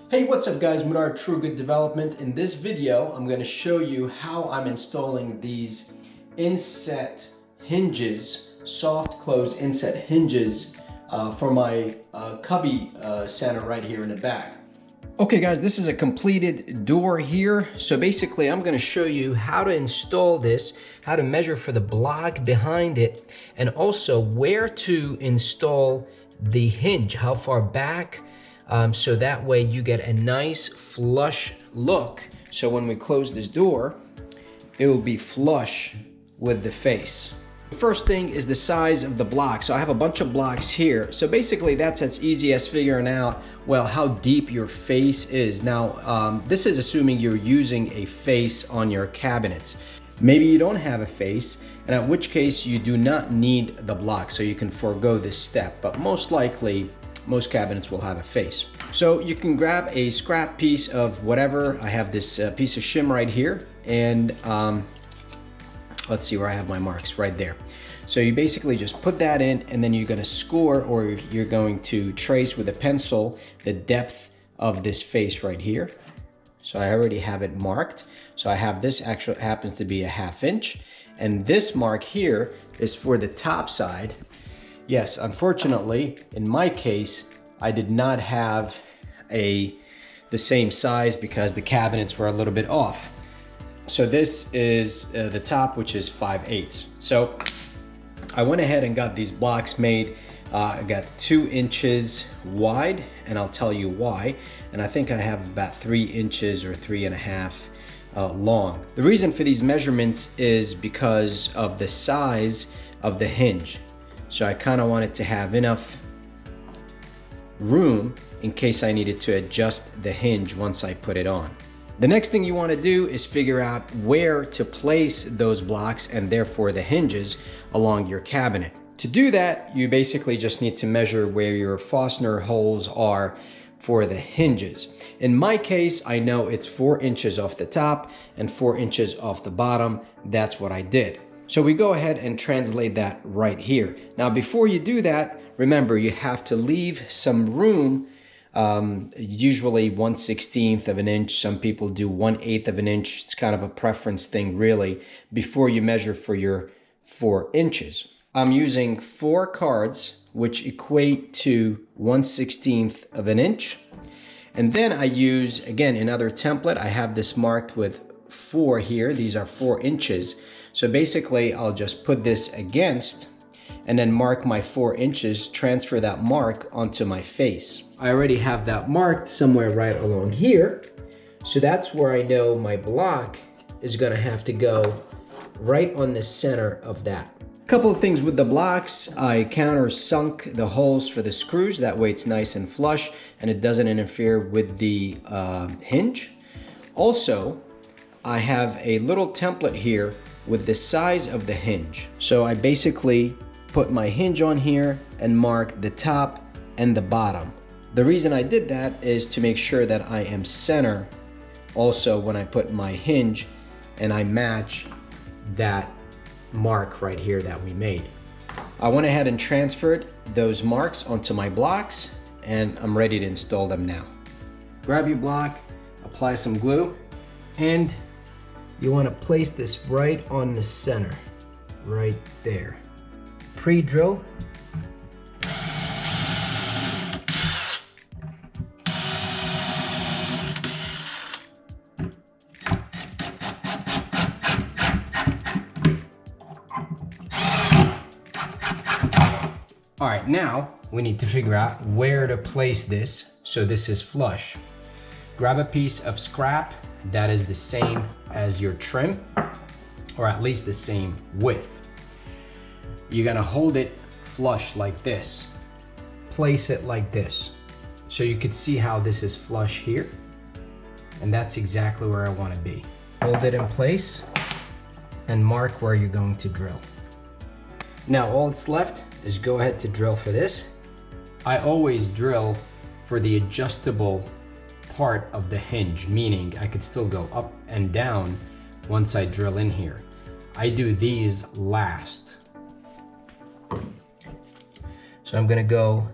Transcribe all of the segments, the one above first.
Hey, what's up guys, Munar True Good Development. In this video, I'm going to show you how I'm installing these inset hinges, soft close inset hinges for my cubby center right here in the back. Okay guys, this is a completed door here. So basically I'm going to show you how to install this, how to measure for the block behind it, and also where to install the hinge, how far back, so that way you get a nice flush look. So when we close this door, it will be flush with the face. The first thing is the size of the block. So I have a bunch of blocks here. So basically that's as easy as figuring out, well, how deep your face is. Now, this is assuming you're using a face on your cabinets. Maybe you don't have a face, and in which case you do not need the block, so you can forego this step. But most likely, most cabinets will have a face. So you can grab a scrap piece of whatever. I have this piece of shim right here, and let's see where I have my marks, right there. So you basically just put that in, and then you're gonna score, or you're going to trace with a pencil the depth of this face right here. So I already have it marked. So I have this, actually happens to be a 1/2 inch, and this mark here is for the top side. Yes, unfortunately, in my case, I did not have the same size because the cabinets were a little bit off. So this is the top, which is 5/8. So I went ahead and got these blocks made. I got 2 inches wide, and I'll tell you why. And I think I have about 3 inches or 3.5 long. The reason for these measurements is because of the size of the hinge. So I kind of wanted to have enough room in case I needed to adjust the hinge once I put it on. The next thing you want to do is figure out where to place those blocks, and therefore the hinges, along your cabinet. To do that, you basically just need to measure where your fastener holes are for the hinges. In my case, I know it's 4 inches off the top and 4 inches off the bottom. That's what I did. So we go ahead and translate that right here. Now, before you do that, remember you have to leave some room, usually 1/16 of an inch. Some people do 1/8 of an inch. It's kind of a preference thing really, before you measure for your 4 inches. I'm using 4 cards, which equate to 1/16 of an inch. And then I use, again, another template. I have this marked with 4 here. These are 4 inches. So basically, I'll just put this against and then mark my 4 inches, transfer that mark onto my face. I already have that marked somewhere right along here. So that's where I know my block is gonna have to go, right on the center of that. A couple of things with the blocks. I countersunk the holes for the screws. That way it's nice and flush and it doesn't interfere with the hinge. Also, I have a little template here with the size of the hinge. So I basically put my hinge on here and mark the top and the bottom. The reason I did that is to make sure that I am center also when I put my hinge, and I match that mark right here that we made. I went ahead and transferred those marks onto my blocks, and I'm ready to install them now. Grab your block, apply some glue, and you want to place this right on the center, right there. Pre-drill. All right, now we need to figure out where to place this so this is flush. Grab a piece of scrap that is the same as your trim, or at least the same width. You're gonna hold it flush like this. Place it like this. So you can see how this is flush here. And that's exactly where I wanna be. Hold it in place and mark where you're going to drill. Now all that's left is go ahead to drill for this. I always drill for the adjustable part of the hinge, meaning I could still go up and down once I drill in here. I do these last. So I'm gonna go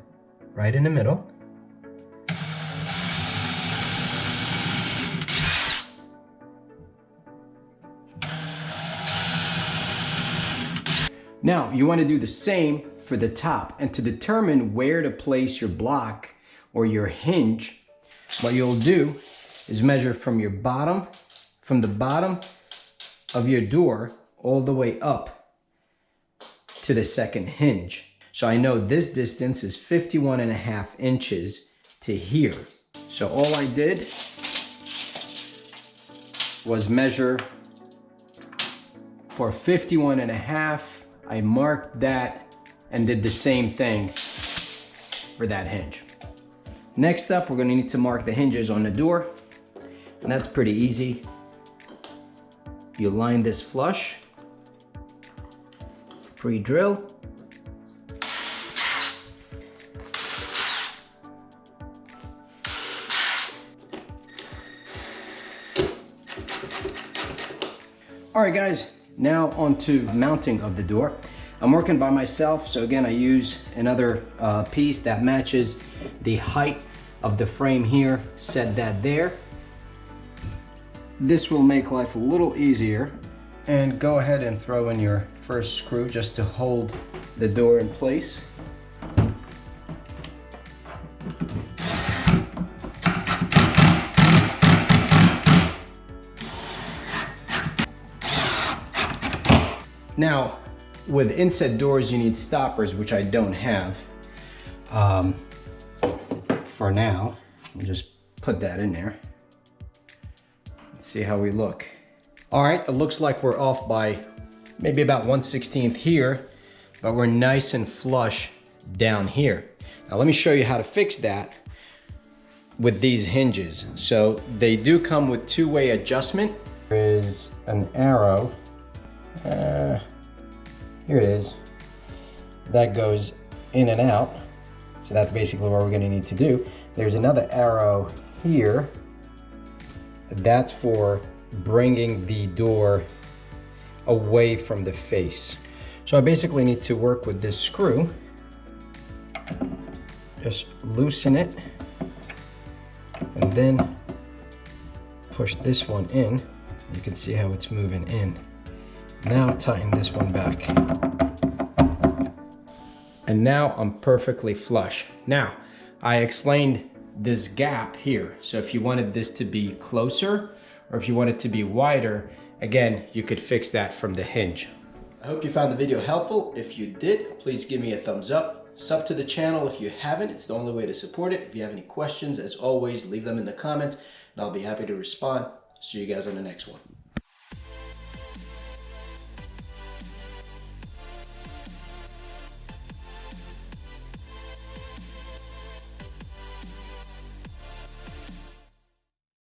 right in the middle. Now, you want to do the same for the top. And to determine where to place your block or your hinge, what you'll do is measure from the bottom of your door all the way up to the second hinge. So I know this distance is 51.5 inches to here. So all I did was measure for 51.5. I marked that and did the same thing for that hinge. Next up, we're gonna need to mark the hinges on the door, and that's pretty easy. You line this flush, pre-drill. All right, guys, now onto mounting of the door. I'm working by myself, so again, I use another piece that matches the height of the frame here, set that there. This will make life a little easier. And go ahead and throw in your first screw just to hold the door in place. Now, with inset doors, you need stoppers, which I don't have. For now, we'll just put that in there. Let's see how we look. All right, it looks like we're off by maybe about 1/16 here, but we're nice and flush down here. Now let me show you how to fix that with these hinges. So they do come with two-way adjustment. There is an arrow. Here it is. That goes in and out. So that's basically what we're gonna need to do. There's another arrow here. That's for bringing the door away from the face. So I basically need to work with this screw. Just loosen it and then push this one in. You can see how it's moving in. Now tighten this one back. And now I'm perfectly flush. Now, I explained this gap here. So if you wanted this to be closer or if you want it to be wider, again, you could fix that from the hinge. I hope you found the video helpful. If you did, please give me a thumbs up. Sub to the channel if you haven't. It's the only way to support it. If you have any questions, as always, leave them in the comments and I'll be happy to respond. See you guys on the next one.